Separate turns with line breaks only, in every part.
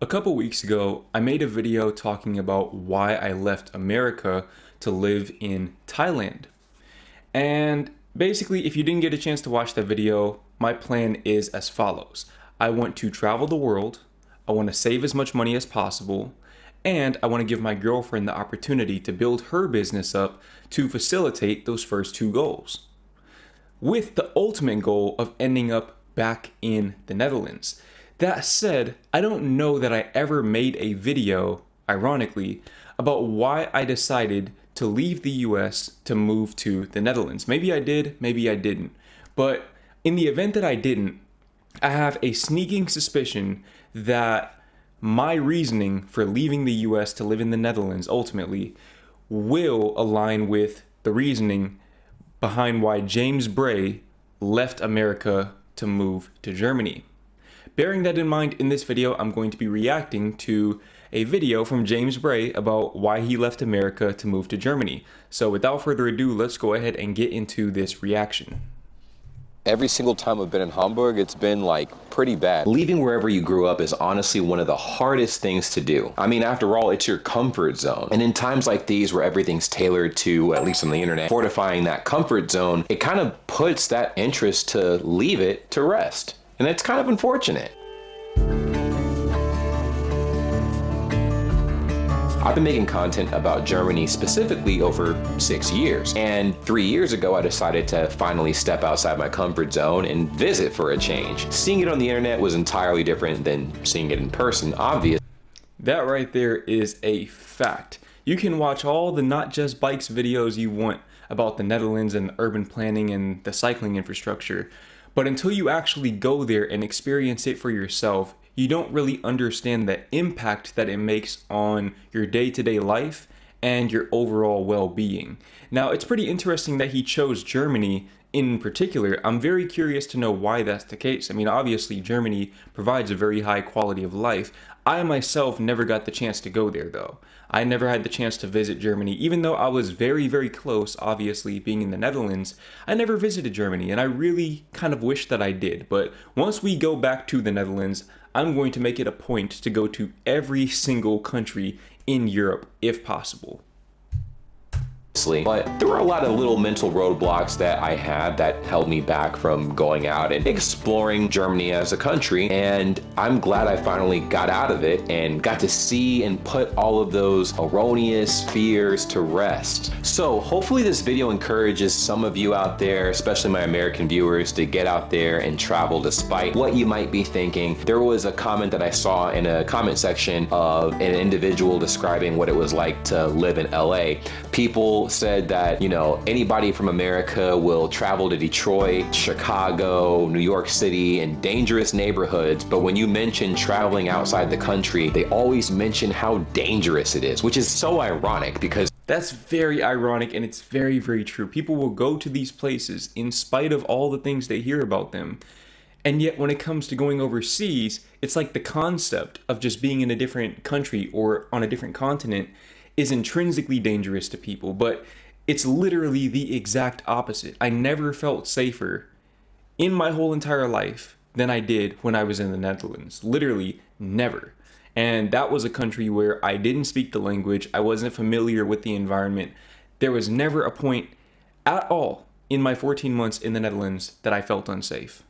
A couple weeks ago, I made a video talking about why I left America to live in Thailand. And basically, if you didn't get a chance to watch that video, my plan is as follows. I want to travel the world, I want to save as much money as possible, and I want to give my girlfriend the opportunity to build her business up to facilitate those first two goals, with the ultimate goal of ending up back in the Netherlands. That said, I don't know that I ever made a video, ironically, about why I decided to leave the US to move to the Netherlands. Maybe I did, maybe I didn't. But in the event that I didn't, I have a sneaking suspicion that my reasoning for leaving the US to live in the Netherlands ultimately will align with the reasoning behind why James Bray left America to move to Germany. Bearing that in mind, in this video, I'm going to be reacting to a video from James Bray about why he left America to move to Germany. So without further ado, let's go ahead and get into this reaction.
Every single time I've been in Hamburg, it's been like pretty bad. Leaving wherever you grew up is honestly one of the hardest things to do. I mean, after all, it's your comfort zone. And in times like these where everything's tailored to, at least on the internet, fortifying that comfort zone, it kind of puts that interest to leave it to rest. And it's kind of unfortunate. I've been making content about Germany specifically over 6 years. And 3 years ago, I decided to finally step outside my comfort zone and visit for a change. Seeing it on the internet was entirely different than seeing it in person, obviously.
That right there is a fact. You can watch all the Not Just Bikes videos you want about the Netherlands and urban planning and the cycling infrastructure. But until you actually go there and experience it for yourself, you don't really understand the impact that it makes on your day-to-day life and your overall well-being. Now, it's pretty interesting that he chose Germany in particular. I'm very curious to know why that's the case. I mean, obviously, Germany provides a very high quality of life. I myself never got the chance to go there, though. I never had the chance to visit Germany, even though I was very, very close, obviously, being in the Netherlands. I never visited Germany, and I really kind of wish that I did. But once we go back to the Netherlands, I'm going to make it a point to go to every single country in Europe, if possible.
But there were a lot of little mental roadblocks that I had that held me back from going out and exploring Germany as a country. And I'm glad I finally got out of it and got to see and put all of those erroneous fears to rest. So hopefully this video encourages some of you out there, especially my American viewers, to get out there and travel despite what you might be thinking. There was a comment that I saw in a comment section of an individual describing what it was like to live in LA. People said that, you know, anybody from America will travel to Detroit, Chicago, New York City, and dangerous neighborhoods, but when you mention traveling outside the country, they always mention how dangerous it is, which is so ironic because
that's very ironic, and it's very, very true. People will go to these places in spite of all the things they hear about them. And yet when it comes to going overseas, it's like the concept of just being in a different country or on a different continent is intrinsically dangerous to people, but it's literally the exact opposite. I never felt safer in my whole entire life than I did when I was in the Netherlands. Literally never. And that was a country where I didn't speak the language. I wasn't familiar with the environment. There was never a point at all in my 14 months in the Netherlands that I felt unsafe.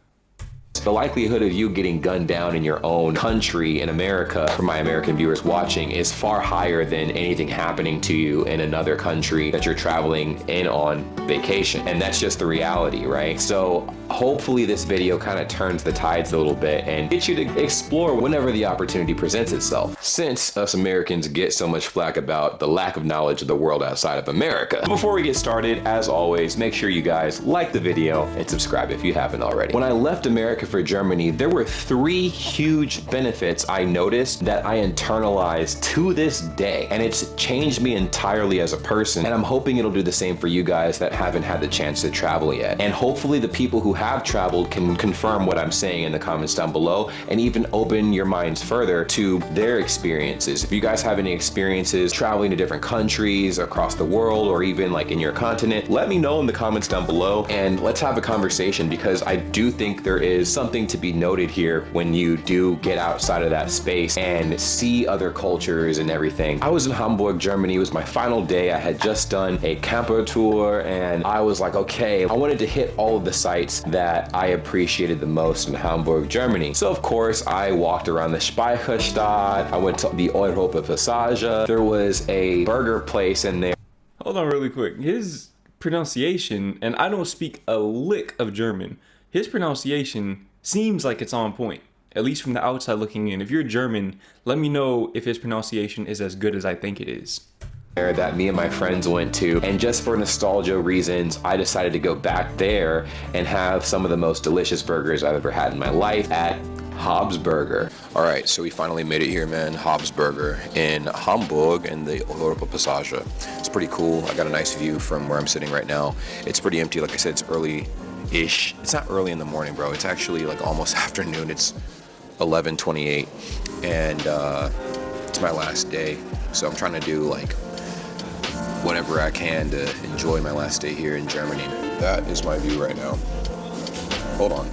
the likelihood of you getting gunned down in your own country in America, for my American viewers watching, is far higher than anything happening to you in another country that you're traveling in on vacation. And that's just the reality, right? So hopefully this video kind of turns the tides a little bit and gets you to explore whenever the opportunity presents itself. Since us Americans get so much flack about the lack of knowledge of the world outside of America. Before we get started, as always, make sure you guys like the video and subscribe if you haven't already. When I left America for Germany, there were 3 huge benefits I noticed that I internalized to this day, and it's changed me entirely as a person, and I'm hoping it'll do the same for you guys that haven't had the chance to travel yet. And hopefully the people who have traveled can confirm what I'm saying in the comments down below and even open your minds further to their experiences. If you guys have any experiences traveling to different countries across the world or even like in your continent, let me know in the comments down below and let's have a conversation, because I do think there is something to be noted here when you do get outside of that space and see other cultures and everything. I was in Hamburg, Germany. It was my final day. I had just done a camper tour and I was like, okay, I wanted to hit all of the sites that I appreciated the most in Hamburg, Germany. So of course, I walked around the Speicherstadt. I went to the Europa Passage. There was a burger place in there.
Hold on really quick. His pronunciation, and I don't speak a lick of German, his pronunciation seems like it's on point, at least from the outside looking in. If you're German, let me know if his pronunciation is as good as I think it is.
That me and my friends went to, and just for nostalgia reasons, I decided to go back there and have some of the most delicious burgers I've ever had in my life at Hobbs Burger.
All right, so we finally made it here, man. Hobbs Burger in Hamburg in the Europa Passage. It's pretty cool. I got a nice view from where I'm sitting right now. It's pretty empty. Like I said, it's early-ish. It's not early in the morning, bro. It's actually like almost afternoon. It's 11:28, and it's my last day. So I'm trying to do like whatever I can to enjoy my last day here in Germany. That is my view right now. Hold on.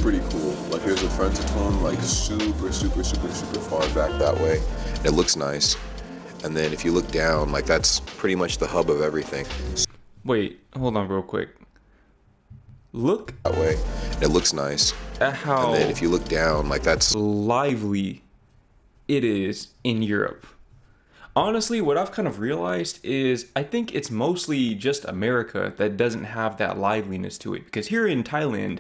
Pretty cool. Like here's a French-a-Plum, like super far back that way. It looks nice. And then if you look down, like that's pretty much the hub of everything.
Wait, hold on real quick. Look
That way. It looks nice.
at how
And then if you look down, like that's
lively it is in Europe. Honestly, what I've kind of realized is I think it's mostly just America that doesn't have that liveliness to it. Because here in Thailand,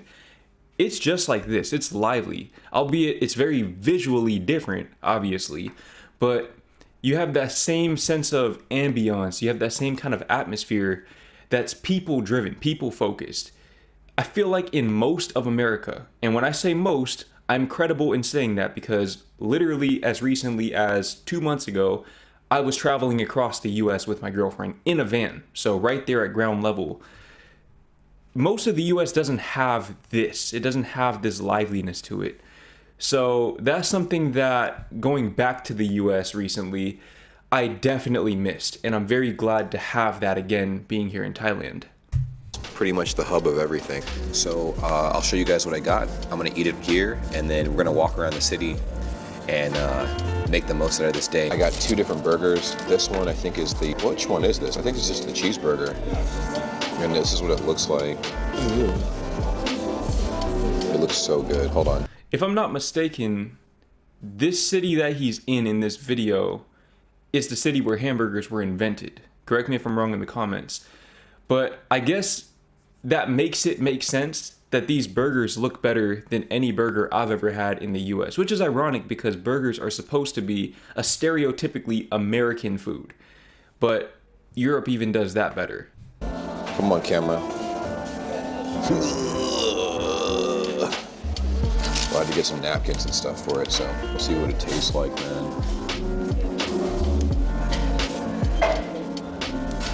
it's just like this. It's lively, albeit it's very visually different, obviously, but you have that same sense of ambiance. You have that same kind of atmosphere that's people driven, people focused. I feel like in most of America, and when I say most, I'm credible in saying that because literally as recently as 2 months ago, I was traveling across the US with my girlfriend in a van. So right there at ground level. Most of the US doesn't have this. It doesn't have this liveliness to it. So that's something that going back to the US recently, I definitely missed. And I'm very glad to have that again being here in Thailand.
pretty much the hub of everything. So I'll show you guys what I got. I'm gonna eat it here, and then we're gonna walk around the city and make the most out of this day. I got 2 different burgers. This one I think is the, which one is this? I think it's just the cheeseburger. And this is what it looks like. It looks so good. Hold on.
If I'm not mistaken, this city that he's in this video is the city where hamburgers were invented. Correct me if I'm wrong in the comments. But I guess that makes it make sense that these burgers look better than any burger I've ever had in the US, which is ironic because burgers are supposed to be a stereotypically American food. But Europe even does that better.
Come on, camera. Well, I had to get some napkins and stuff for it, so we'll see what it tastes like, man.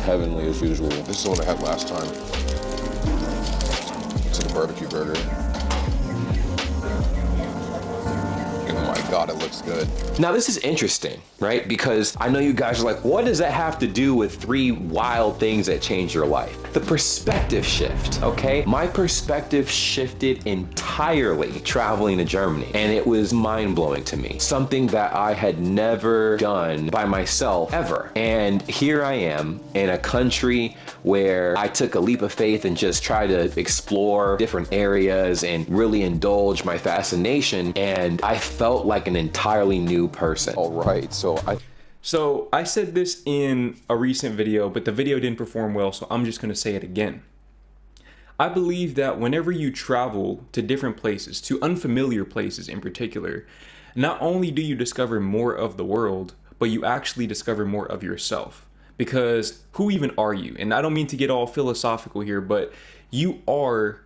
Heavenly as usual. This is the one I had last time. It's a barbecue burger. Oh my God, it looks good.
Now this is interesting, right? Because I know you guys are like, what does that have to do with 3 wild things that changed your life? The perspective shift, okay? My perspective shifted entirely traveling to Germany, and it was mind-blowing to me. Something that I had never done by myself ever. And here I am in a country where I took a leap of faith and just tried to explore different areas and really indulge my fascination, and I felt like an entirely new person.
All right, so
I said this in a recent video, but the video didn't perform well, so I'm just going to say it again. I believe that whenever you travel to different places, to unfamiliar places in particular, not only do you discover more of the world, but you actually discover more of yourself. Because who even are you? And I don't mean to get all philosophical here, but you are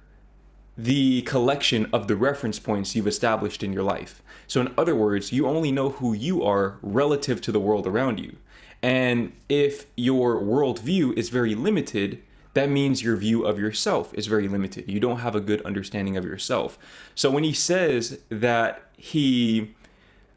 the collection of the reference points you've established in your life. So in other words, you only know who you are relative to the world around you. And if your worldview is very limited, that means your view of yourself is very limited. You don't have a good understanding of yourself. So when he says that he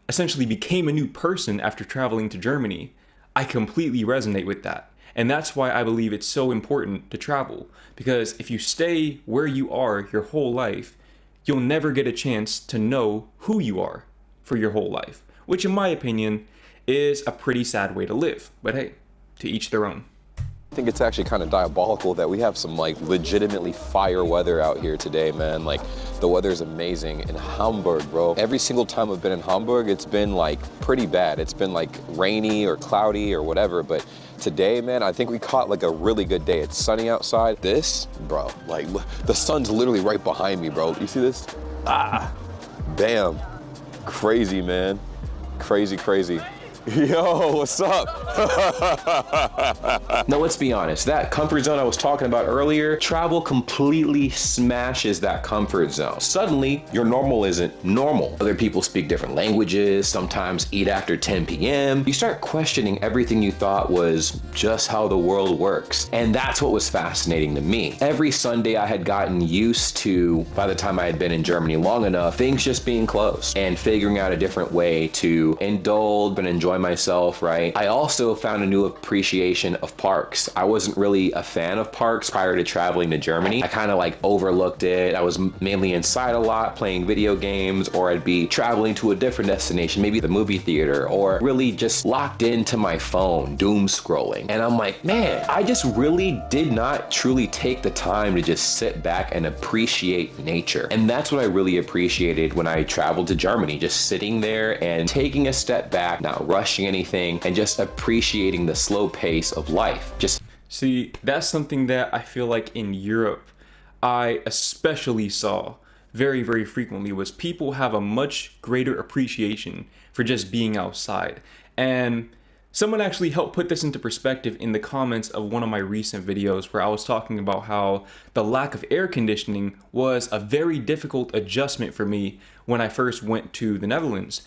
essentially became a new person after traveling to Germany, I completely resonate with that. And that's why I believe it's so important to travel. Because if you stay where you are your whole life, you'll never get a chance to know who you are for your whole life, which in my opinion is a pretty sad way to live. But hey, to each their own.
I think it's actually kind of diabolical that we have some like legitimately fire weather out here today, man. Like the weather's amazing in Hamburg, bro. Every single time I've been in Hamburg, it's been like pretty bad. It's been like rainy or cloudy or whatever, but today, man, I think we caught like a really good day. It's sunny outside. This, bro, like the sun's literally right behind me, bro. You see this? Ah, bam. Crazy, man. Crazy, crazy. Yo, what's up?
Now, let's be honest, that comfort zone I was talking about earlier, travel completely smashes that comfort zone. Suddenly, your normal isn't normal. Other people speak different languages, sometimes eat after 10 p.m. You start questioning everything you thought was just how the world works. And that's what was fascinating to me. Every Sunday I had gotten used to, by the time I had been in Germany long enough, things just being closed and figuring out a different way to indulge and enjoy myself, right? I also found a new appreciation of parks. I wasn't really a fan of parks prior to traveling to Germany. I kind of like overlooked it. I was mainly inside a lot playing video games, or I'd be traveling to a different destination, maybe the movie theater, or really just locked into my phone, doom scrolling. And I'm like, man, I just really did not truly take the time to just sit back and appreciate nature. And that's what I really appreciated when I traveled to Germany, just sitting there and taking a step back, not rushing anything, and just appreciating the slow pace of life.
See, that's something that I feel like in Europe, I especially saw very, very frequently, was people have a much greater appreciation for just being outside. And someone actually helped put this into perspective in the comments of one of my recent videos where I was talking about how the lack of air conditioning was a very difficult adjustment for me when I first went to the Netherlands.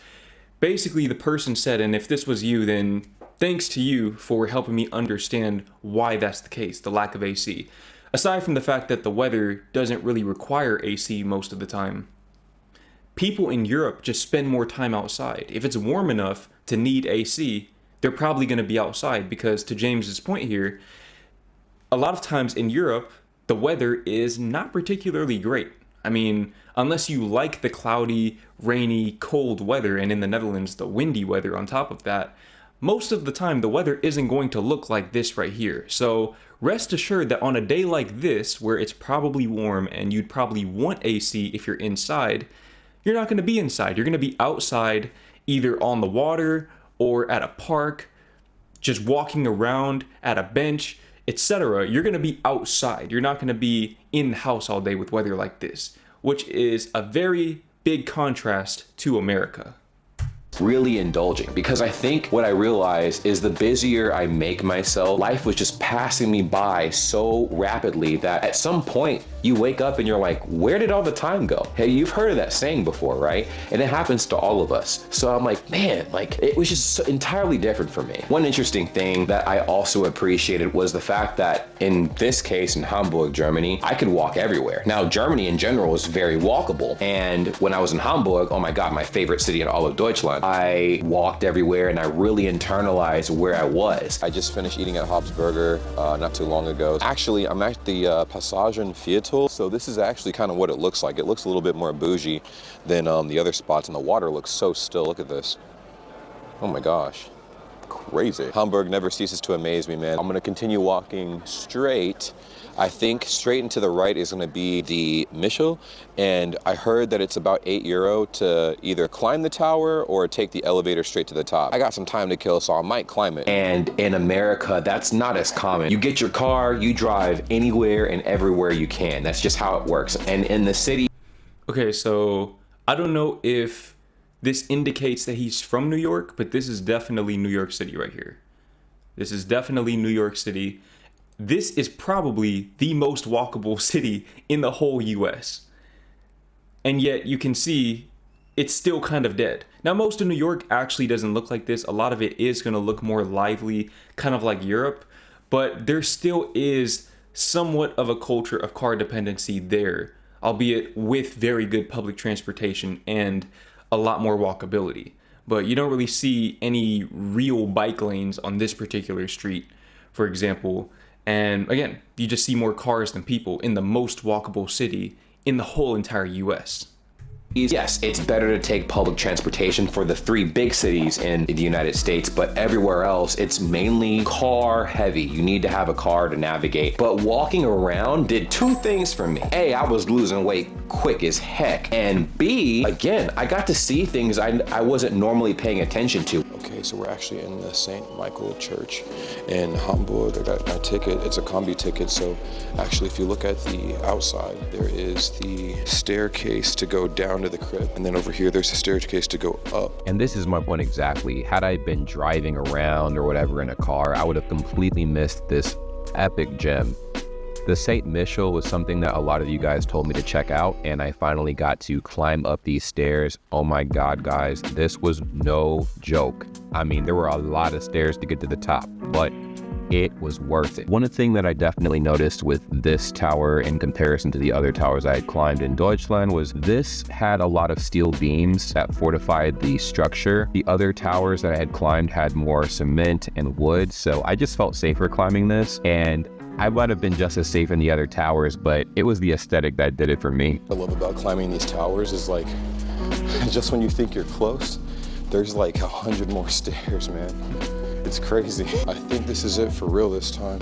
Basically, the person said, and if this was you, then thanks to you for helping me understand why that's the case, the lack of AC. Aside from the fact that the weather doesn't really require AC most of the time, people in Europe just spend more time outside. If it's warm enough to need AC, they're probably going to be outside because, to James's point here, a lot of times in Europe, the weather is not particularly great. I mean, unless you like the cloudy, rainy, cold weather, and in the Netherlands, the windy weather on top of that, most of the time the weather isn't going to look like this right here. So rest assured that on a day like this, where it's probably warm and you'd probably want AC if you're inside, you're not going to be inside. You're going to be outside, either on the water or at a park, just walking around at a bench, etc. You're going to be outside. You're not going to be in the house all day with weather like this, which is a very big contrast to America.
Really indulging, because I think what I realized is the busier I make myself, life was just passing me by so rapidly that at some point you wake up and you're like, where did all the time go? Hey, you've heard of that saying before, right? And it happens to all of us. So I'm like, man, like it was just so entirely different for me. One interesting thing that I also appreciated was the fact that in this case, in Hamburg, Germany, I could walk everywhere. Now, Germany in general is very walkable. And when I was in Hamburg, oh my God, my favorite city in all of Deutschland, I walked everywhere and I really internalized where I was.
I just finished eating at Hopsburger not too long ago. Actually, I'm at the Passagenviertel. So this is actually kind of what it looks like. It looks a little bit more bougie than the other spots, and the water looks so still. Look at this. Oh my gosh. Crazy. Hamburg never ceases to amaze me, man. I'm gonna continue walking straight. I think straight and to the right is gonna be the Michel, and I heard that it's about €8 to either climb the tower or take the elevator straight to the top. I got some time to kill, so I might climb it.
And in America, that's not as common. You get your car, you drive anywhere and everywhere you can. That's just how it works. And in the city.
Okay, so I don't know if this indicates that he's from New York, but this is definitely New York City right here. This is definitely New York City. This is probably the most walkable city in the whole US. And yet you can see it's still kind of dead. Now, most of New York actually doesn't look like this. A lot of it is going to look more lively, kind of like Europe, but there still is somewhat of a culture of car dependency there, albeit with very good public transportation and a lot more walkability. But you don't really see any real bike lanes on this particular street. for example. And again, you just see more cars than people in the most walkable city in the whole entire US.
Yes, it's better to take public transportation for the 3 big cities in the United States, but everywhere else, it's mainly car heavy. You need to have a car to navigate. But walking around did 2 things for me. A, I was losing weight quick as heck. And B, again, I got to see things I wasn't normally paying attention to.
Okay, so we're actually in the St. Michael Church in Hamburg. I got my ticket. It's a combi ticket. So actually, if you look at the outside, there is the staircase to go down to the crypt. And then over here, there's a staircase to go up.
And this is my point exactly. Had I been driving around or whatever in a car, I would have completely missed this epic gem. The St. Michel was something that a lot of you guys told me to check out, and I finally got to climb up these stairs. Oh my God, guys, this was no joke. I mean, there were a lot of stairs to get to the top, but it was worth it. One thing that I definitely noticed with this tower in comparison to the other towers I had climbed in Deutschland was this had a lot of steel beams that fortified the structure. The other towers that I had climbed had more cement and wood, so I just felt safer climbing this, and I might have been just as safe in the other towers, but it was the aesthetic that did it for me.
What I love about climbing these towers is like, just when you think you're close, there's like 100 more stairs, man. It's crazy. I think this is it for real this time.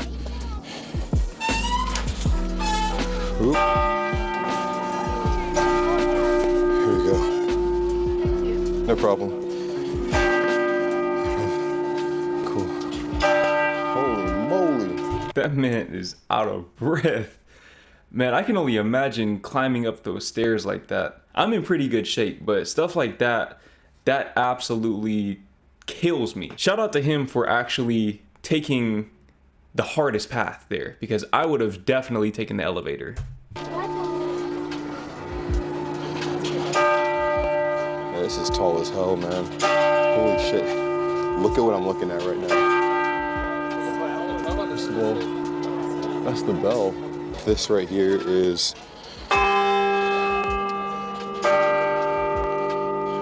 Oop. Here we go. No problem. Cool. Holy moly.
That man is out of breath. Man, I can only imagine climbing up those stairs like that. I'm in pretty good shape, but stuff like that absolutely kills me. Shout out to him for actually taking the hardest path there, because I would have definitely taken the elevator.
Yeah, this is tall as hell, man. Holy shit. Look at what I'm looking at right now. Well, that's the bell. This right here is,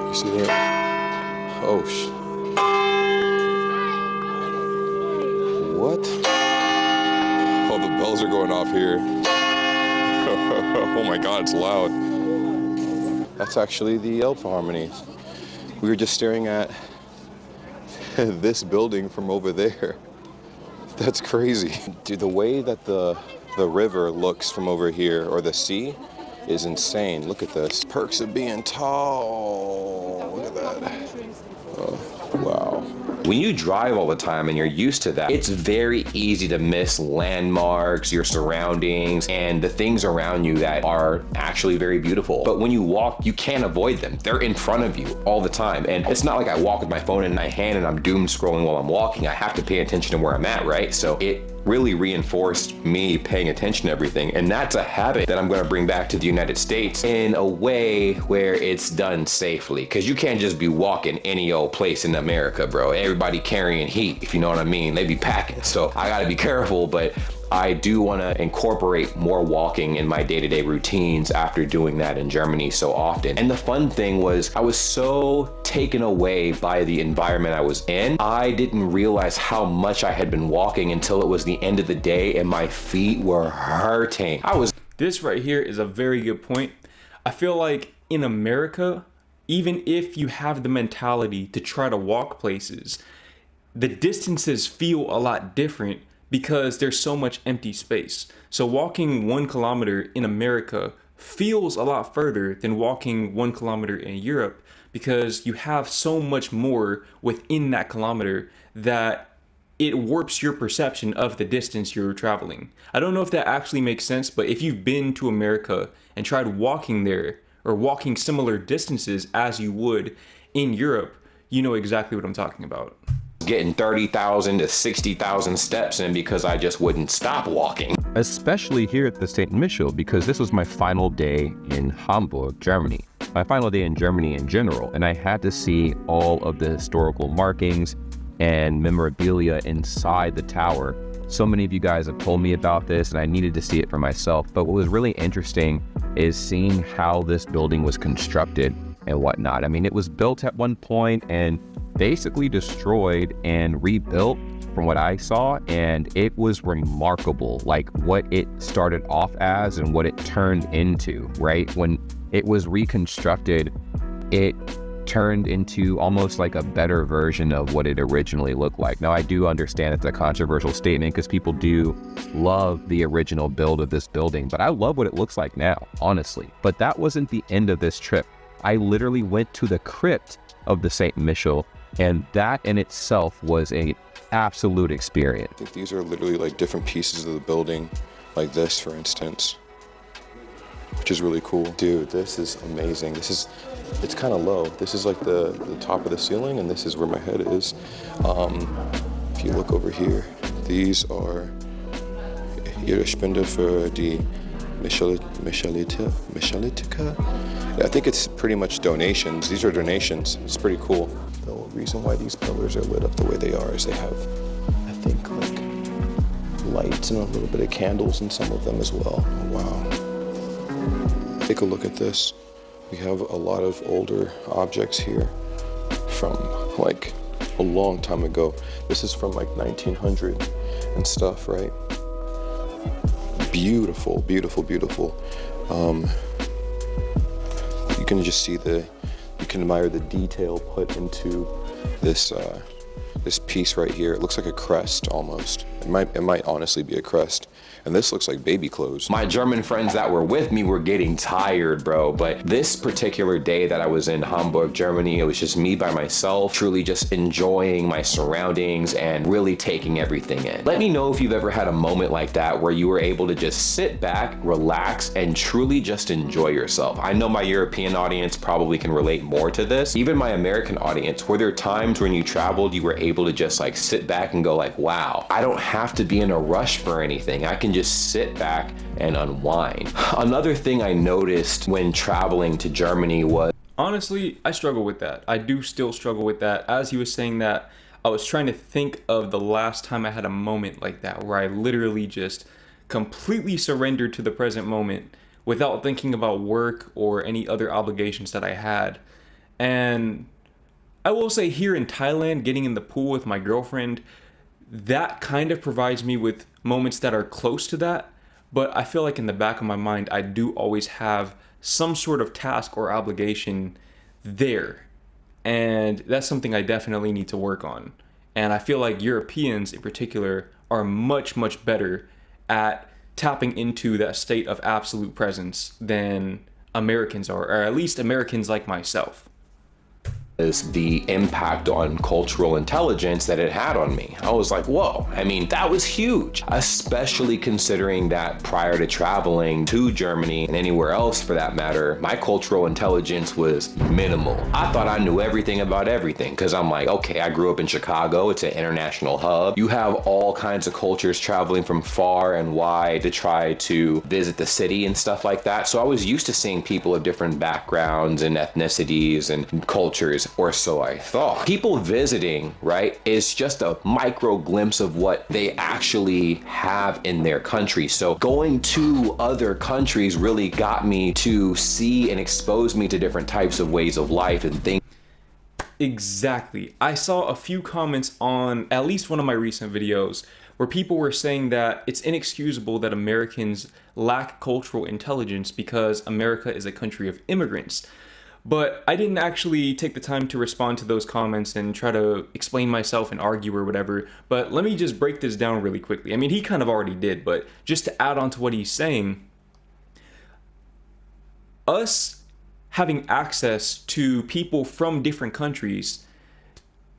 you see that? Oh, what? Oh, the bells are going off here. Oh my God, it's loud. That's actually the Elbphilharmonie. We were just staring at this building from over there. That's crazy. Dude, the way that the river looks from over here, or the sea, is insane. Look at this. Perks of being tall. Look at that. Oh, wow.
When you drive all the time and you're used to that, it's very easy to miss landmarks, your surroundings, and the things around you that are actually very beautiful. But when you walk, you can't avoid them. They're in front of you all the time. And it's not like I walk with my phone in my hand and I'm doom scrolling while I'm walking. I have to pay attention to where I'm at, right? So it really reinforced me paying attention to everything. And that's a habit that I'm gonna bring back to the United States in a way where it's done safely. Cause you can't just be walking any old place in America, bro. Everybody carrying heat, if you know what I mean. They be packing. So I gotta be careful, but I do want to incorporate more walking in my day-to-day routines after doing that in Germany so often. And the fun thing was I was so taken away by the environment I was in. I didn't realize how much I had been walking until it was the end of the day and my feet were hurting.
This right here is a very good point. I feel like in America, even if you have the mentality to try to walk places, the distances feel a lot different because there's so much empty space. So walking 1 kilometer in America feels a lot further than walking 1 kilometer in Europe, because you have so much more within that kilometer that it warps your perception of the distance you're traveling. I don't know if that actually makes sense, but if you've been to America and tried walking there or walking similar distances as you would in Europe, you know exactly what I'm talking about.
Getting 30,000 to 60,000 steps in because I just wouldn't stop walking. Especially here at the St. Michel, because this was my final day in Hamburg, Germany. My final day in Germany in general, and I had to see all of the historical markings and memorabilia inside the tower. So many of you guys have told me about this and I needed to see it for myself, but what was really interesting is seeing how this building was constructed and whatnot. I mean, it was built at one point and basically destroyed and rebuilt from what I saw, and it was remarkable, like what it started off as and what it turned into, right? When it was reconstructed, it turned into almost like a better version of what it originally looked like. Now, I do understand it's a controversial statement because people do love the original build of this building, but I love what it looks like now, honestly. But that wasn't the end of this trip. I literally went to the crypt of the Saint Michel, and that in itself was an absolute experience.
I think these are literally like different pieces of the building, like this, for instance, which is really cool. Dude, this is amazing. It's kind of low. This is like the top of the ceiling, and this is where my head is. If you look over here, these are Ihre Spende für die Michelitiker. Yeah, I think it's pretty much donations. These are donations. It's pretty cool. The reason why these pillars are lit up the way they are is they have, I think, like lights and a little bit of candles in some of them as well. Oh, wow. Take a look at this. We have a lot of older objects here from like a long time ago. This is from like 1900 and stuff, right? Beautiful, beautiful, beautiful. You can just see you can admire the detail put into this this piece right here. It looks like a crest almost. It might honestly be a crest. And this looks like baby clothes.
My German friends that were with me were getting tired, bro. But this particular day that I was in Hamburg, Germany, it was just me by myself, truly just enjoying my surroundings and really taking everything in. Let me know if you've ever had a moment like that where you were able to just sit back, relax, and truly just enjoy yourself. I know my European audience probably can relate more to this. Even my American audience, were there times when you traveled, you were able to just like sit back and go like, wow, I don't have to be in a rush for anything. I can just sit back and unwind. Another thing I noticed when traveling to Germany was,
Honestly, I struggle with that. I do still struggle with that. As he was saying that, I was trying to think of the last time I had a moment like that where I literally just completely surrendered to the present moment without thinking about work or any other obligations that I had. And I will say, here in Thailand, getting in the pool with my girlfriend, that kind of provides me with moments that are close to that. But I feel like in the back of my mind, I do always have some sort of task or obligation there. And that's something I definitely need to work on. And I feel like Europeans in particular are much, much better at tapping into that state of absolute presence than Americans are, or at least Americans like myself.
is the impact on cultural intelligence that it had on me. I was like, whoa, I mean, that was huge, especially considering that prior to traveling to Germany and anywhere else for that matter, my cultural intelligence was minimal. I thought I knew everything about everything because I'm like, okay, I grew up in Chicago. It's an international hub. You have all kinds of cultures traveling from far and wide to try to visit the city and stuff like that. So I was used to seeing people of different backgrounds and ethnicities and cultures, or so I thought. People visiting, right, is just a micro glimpse of what they actually have in their country. So going to other countries really got me to see and expose me to different types of ways of life and things.
Exactly. I saw a few comments on at least one of my recent videos where people were saying that it's inexcusable that Americans lack cultural intelligence because America is a country of immigrants. But I didn't actually take the time to respond to those comments and try to explain myself and argue or whatever. But let me just break this down really quickly. I mean, he kind of already did, but just to add on to what he's saying, us having access to people from different countries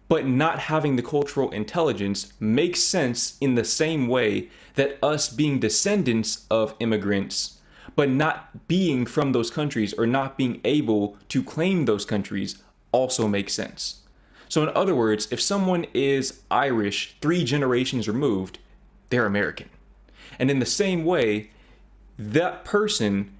but not having the cultural intelligence makes sense in the same way that us being descendants of immigrants but not being from those countries or not being able to claim those countries also makes sense. So in other words, if someone is Irish 3 generations removed, they're American. And in the same way, that person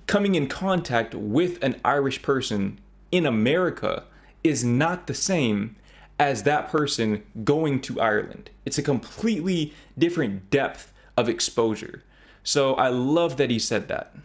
coming in contact with an Irish person in America is not the same as that person going to Ireland. It's a completely different depth of exposure. So I love that he said that.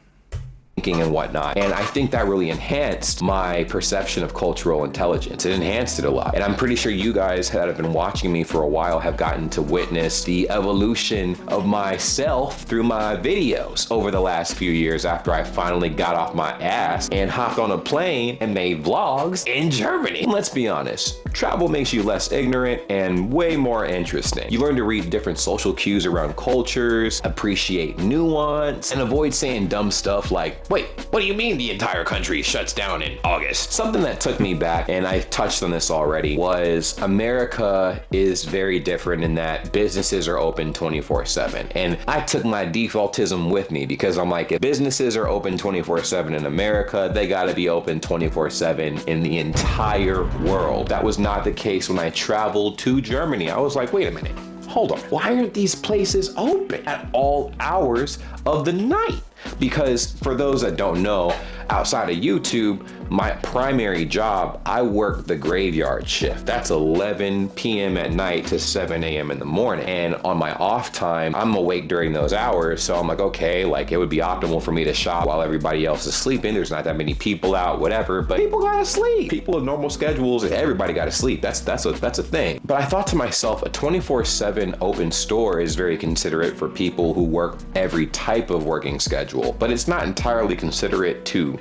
and whatnot. And I think that really enhanced my perception of cultural intelligence. It enhanced it a lot. And I'm pretty sure you guys that have been watching me for a while have gotten to witness the evolution of myself through my videos over the last few years after I finally got off my ass and hopped on a plane and made vlogs in Germany. Let's be honest, travel makes you less ignorant and way more interesting. You learn to read different social cues around cultures, appreciate nuance, and avoid saying dumb stuff like, wait, what do you mean the entire country shuts down in August? Something that took me back, and I touched on this already, was America is very different in that businesses are open 24/7. And I took my defaultism with me because I'm like, if businesses are open 24/7 in America, they gotta be open 24/7 in the entire world. That was not the case when I traveled to Germany. I was like, wait a minute, hold on. Why aren't these places open at all hours of the night? Because for those that don't know, outside of YouTube, my primary job, I work the graveyard shift. That's 11 p.m. at night to 7 a.m. in the morning. And on my off time, I'm awake during those hours. So I'm like, okay, like it would be optimal for me to shop while everybody else is sleeping. There's not that many people out, whatever, but people gotta sleep. People with normal schedules, everybody gotta sleep. That's a thing. But I thought to myself, a 24/7 open store is very considerate for people who work every type of working schedule, but it's not entirely considerate to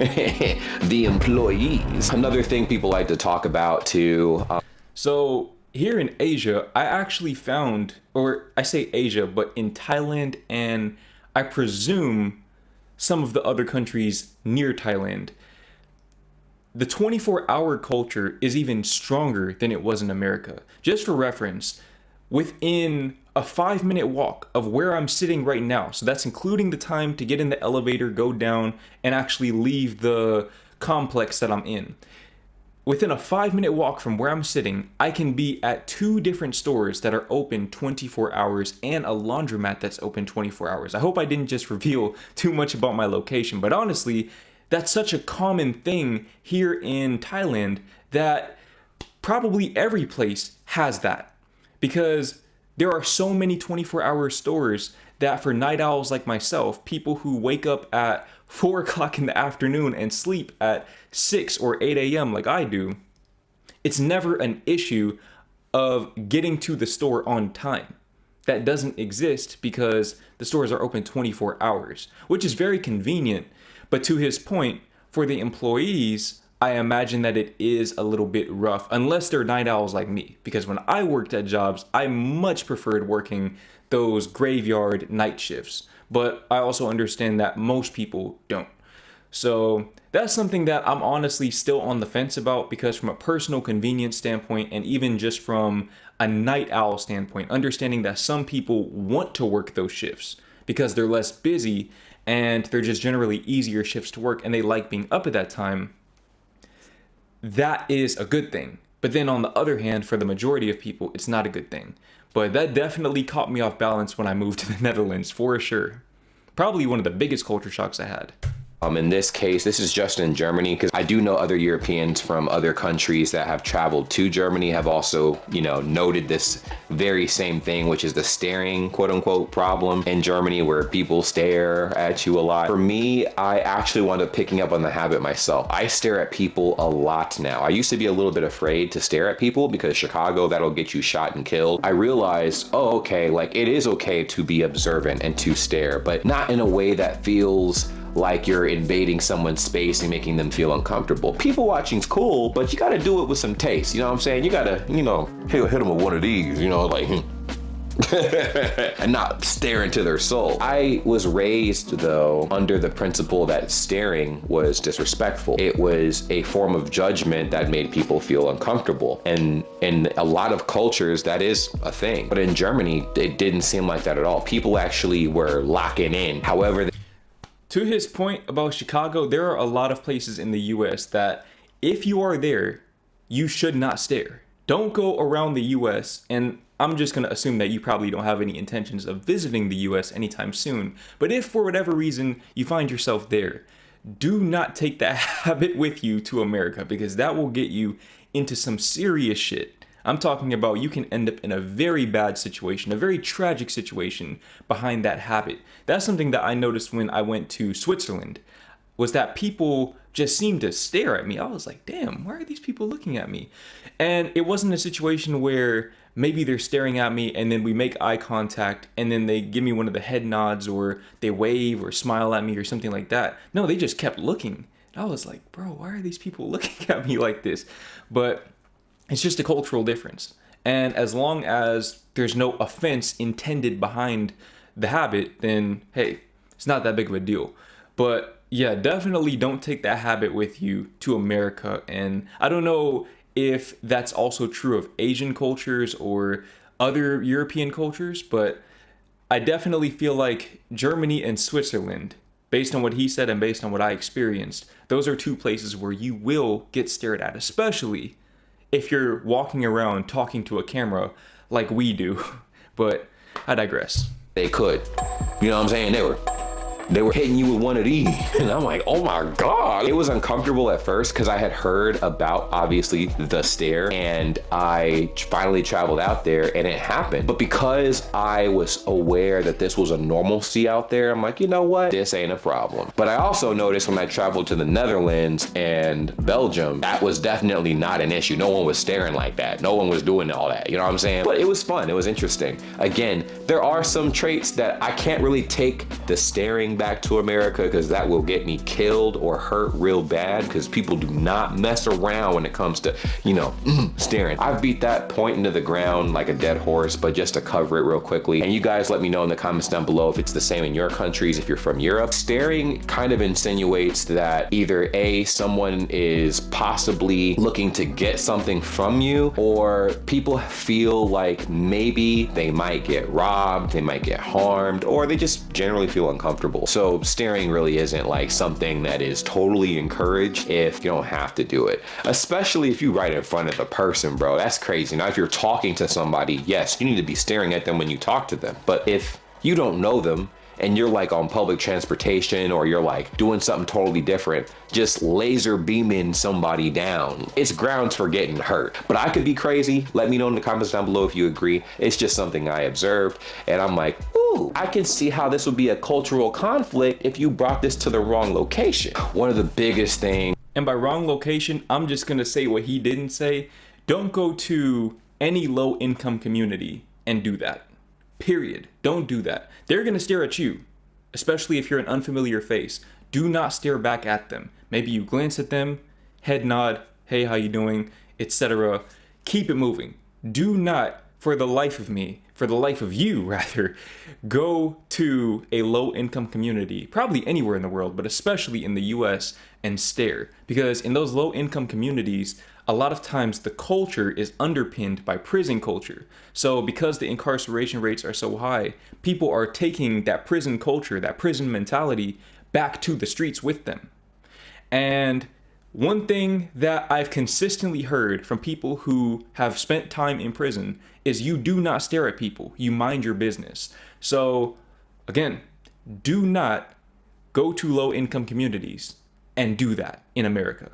the employees. Another thing people like to talk about too.
So here in Asia, I actually found, or I say Asia, but in Thailand and I presume some of the other countries near Thailand, the 24-hour culture is even stronger than it was in America. Just for reference, within a 5-minute walk of where I'm sitting right now, so that's including the time to get in the elevator, go down, and actually leave the complex that I'm in. Within a 5-minute walk from where I'm sitting, I can be at 2 different stores that are open 24 hours and a laundromat that's open 24 hours. I hope I didn't just reveal too much about my location, but honestly, that's such a common thing here in Thailand that probably every place has that, because there are so many 24-hour stores that for night owls like myself, people who wake up at 4 o'clock in the afternoon and sleep at 6 or 8 a.m. like I do, it's never an issue of getting to the store on time. That doesn't exist because the stores are open 24 hours, which is very convenient. But to his point, for the employees, I imagine that it is a little bit rough, unless they're night owls like me. Because when I worked at jobs, I much preferred working those graveyard night shifts. But I also understand that most people don't. So that's something that I'm honestly still on the fence about, because from a personal convenience standpoint, and even just from a night owl standpoint, understanding that some people want to work those shifts because they're less busy and they're just generally easier shifts to work and they like being up at that time, that is a good thing. But then on the other hand, for the majority of people, it's not a good thing. But that definitely caught me off balance when I moved to the Netherlands, for sure. Probably one of the biggest culture shocks I had.
In this case, this is just in Germany, because I do know other Europeans from other countries that have traveled to Germany have also, noted this very same thing, which is the staring, quote unquote, problem in Germany, where people stare at you a lot. For me, I actually wound up picking up on the habit myself. I stare at people a lot now. I used to be a little bit afraid to stare at people because Chicago, that'll get you shot and killed. I realized, oh, okay, like it is okay to be observant and to stare, but not in a way that feels like you're invading someone's space and making them feel uncomfortable. People watching's cool, but you gotta do it with some taste. You know what I'm saying? You gotta, hit them with one of these, like, and not stare into their soul. I was raised, though, under the principle that staring was disrespectful. It was a form of judgment that made people feel uncomfortable. And in a lot of cultures, that is a thing. But in Germany, it didn't seem like that at all. People actually were locking in. However,
to his point about Chicago, there are a lot of places in the US that if you are there, you should not stare. Don't go around the US, and I'm just going to assume that you probably don't have any intentions of visiting the US anytime soon. But if for whatever reason you find yourself there, do not take that habit with you to America, because that will get you into some serious shit. I'm talking about you can end up in a very bad situation, a very tragic situation behind that habit. That's something that I noticed when I went to Switzerland. was that people just seemed to stare at me. I was like, damn, why are these people looking at me? And it wasn't a situation where maybe they're staring at me and then we make eye contact and then they give me one of the head nods or they wave or smile at me or something like that. No, they just kept looking. And I was like, bro, why are these people looking at me like this? But it's just a cultural difference. And as long as there's no offense intended behind the habit, then hey, it's not that big of a deal. But yeah, definitely don't take that habit with you to America. And I don't know if that's also true of Asian cultures or other European cultures, but I definitely feel like Germany and Switzerland, based on what he said and based on what I experienced, those are two places where you will get stared at, especially if you're walking around talking to a camera like we do. But I digress.
They could. You know what I'm saying? They were hitting you with one of these. And I'm like, oh my God. It was uncomfortable at first because I had heard about, obviously, the stare. And I finally traveled out there and it happened. But because I was aware that this was a normalcy out there, I'm like, you know what? This ain't a problem. But I also noticed when I traveled to the Netherlands and Belgium, that was definitely not an issue. No one was staring like that. No one was doing all that. You know what I'm saying? But it was fun. It was interesting. Again, there are some traits that I can't really take the staring back to America because that will get me killed or hurt real bad because people do not mess around when it comes to, staring. I've beat that point into the ground like a dead horse, but just to cover it real quickly. And you guys let me know in the comments down below if it's the same in your countries, if you're from Europe. Staring kind of insinuates that either A, someone is possibly looking to get something from you, or people feel like maybe they might get robbed, they might get harmed, or they just generally feel uncomfortable. So staring really isn't like something that is totally encouraged if you don't have to do it, especially if you right in front of the person, bro. That's crazy. Now, if you're talking to somebody, yes, you need to be staring at them when you talk to them. But if you don't know them and you're like on public transportation or you're like doing something totally different, just laser beaming somebody down, it's grounds for getting hurt. But I could be crazy. Let me know in the comments down below if you agree. It's just something I observed and I'm like, ooh, I can see how this would be a cultural conflict if you brought this to the wrong location. One of the biggest things,
and by wrong location, I'm just gonna say what he didn't say. Don't go to any low income community and do that. Period. Don't do that. They're gonna stare at you, especially if you're an unfamiliar face. Do not stare back at them. Maybe you glance at them, head nod, hey, how you doing, etc. Keep it moving. Do not, for the life of me, for the life of you rather, go to a low income community, probably anywhere in the world, but especially in the US, and stare. Because in those low income communities, a lot of times the culture is underpinned by prison culture. So because the incarceration rates are so high, people are taking that prison culture, that prison mentality back to the streets with them. And one thing that I've consistently heard from people who have spent time in prison is you do not stare at people, you mind your business. So again, do not go to low income communities and do that in America.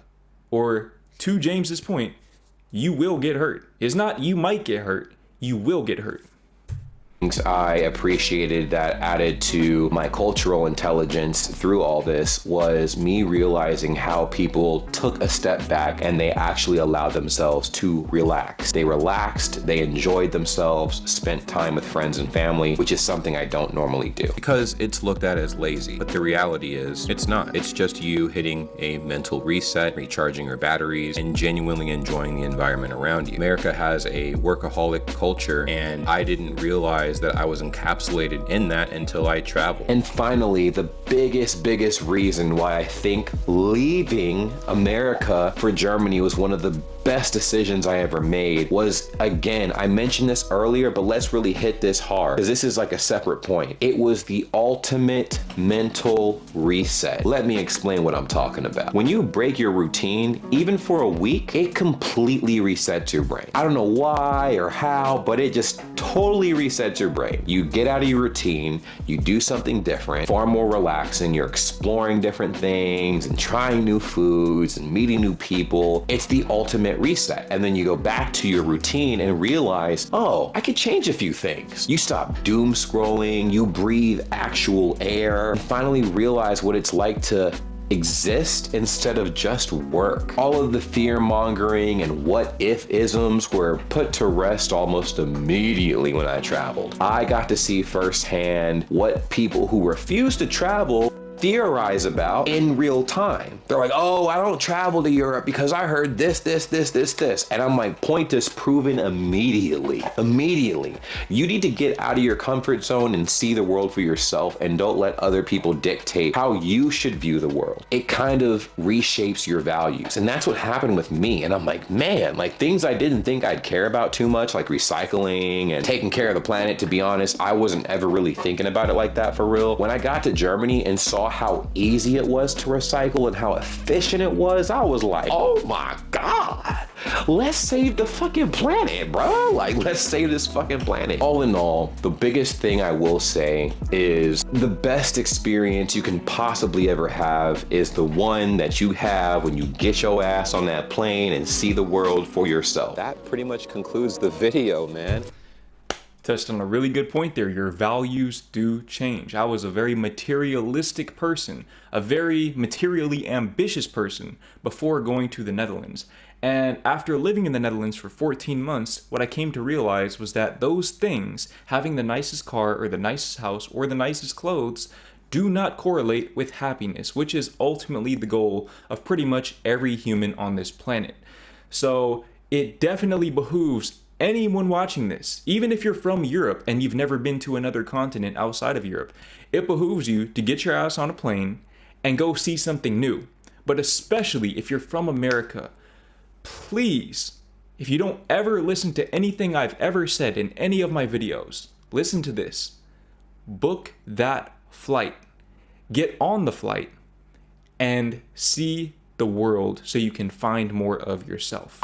Or to James's point, you will get hurt. It's not you might get hurt, you will get hurt.
I appreciated that added to my cultural intelligence through all this was me realizing how people took a step back and they actually allowed themselves to relax. They relaxed, they enjoyed themselves, spent time with friends and family, which is something I don't normally do.
Because it's looked at as lazy, but the reality is it's not. It's just you hitting a mental reset, recharging your batteries, and genuinely enjoying the environment around you. America has a workaholic culture, and I didn't realize that I was encapsulated in that until I traveled.
And finally, the biggest reason why I think leaving America for Germany was one of the best decisions I ever made was, again, I mentioned this earlier, but let's really hit this hard because this is like a separate point. It was the ultimate mental reset. Let me explain what I'm talking about. When you break your routine, even for a week, it completely resets your brain. I don't know why or how, but it just totally resets your brain. You get out of your routine, you do something different, far more relaxing, you're exploring different things and trying new foods and meeting new people. It's the ultimate reset. And then you go back to your routine and realize, oh, I could change a few things. You stop doom scrolling, you breathe actual air, and finally realize what it's like to exist instead of just work. All of the fear mongering and what if isms were put to rest almost immediately when I traveled. I got to see firsthand what people who refuse to travel theorize about in real time. They're like, oh, I don't travel to Europe because I heard this. And I'm like, point is proven immediately. You need to get out of your comfort zone and see the world for yourself, and don't let other people dictate how you should view the world. It kind of reshapes your values. And that's what happened with me. And I'm like, man, like things I didn't think I'd care about too much, like recycling and taking care of the planet, to be honest, I wasn't ever really thinking about it like that for real. When I got to Germany and saw how easy it was to recycle and how efficient it was, I was like, oh my God, let's save the fucking planet, bro. Like, let's save this fucking planet. All in all, the biggest thing I will say is the best experience you can possibly ever have is the one that you have when you get your ass on that plane and see the world for yourself.
That pretty much concludes the video, man.
Touched on a really good point there. Your values do change. I was a very materialistic person, a very materially ambitious person before going to the Netherlands. And after living in the Netherlands for 14 months, what I came to realize was that those things, having the nicest car or the nicest house or the nicest clothes, do not correlate with happiness, which is ultimately the goal of pretty much every human on this planet. So it definitely behooves anyone watching this, even if you're from Europe and you've never been to another continent outside of Europe, it behooves you to get your ass on a plane and go see something new. But especially if you're from America, please, if you don't ever listen to anything I've ever said in any of my videos, listen to this. Book that flight. Get on the flight and see the world so you can find more of yourself.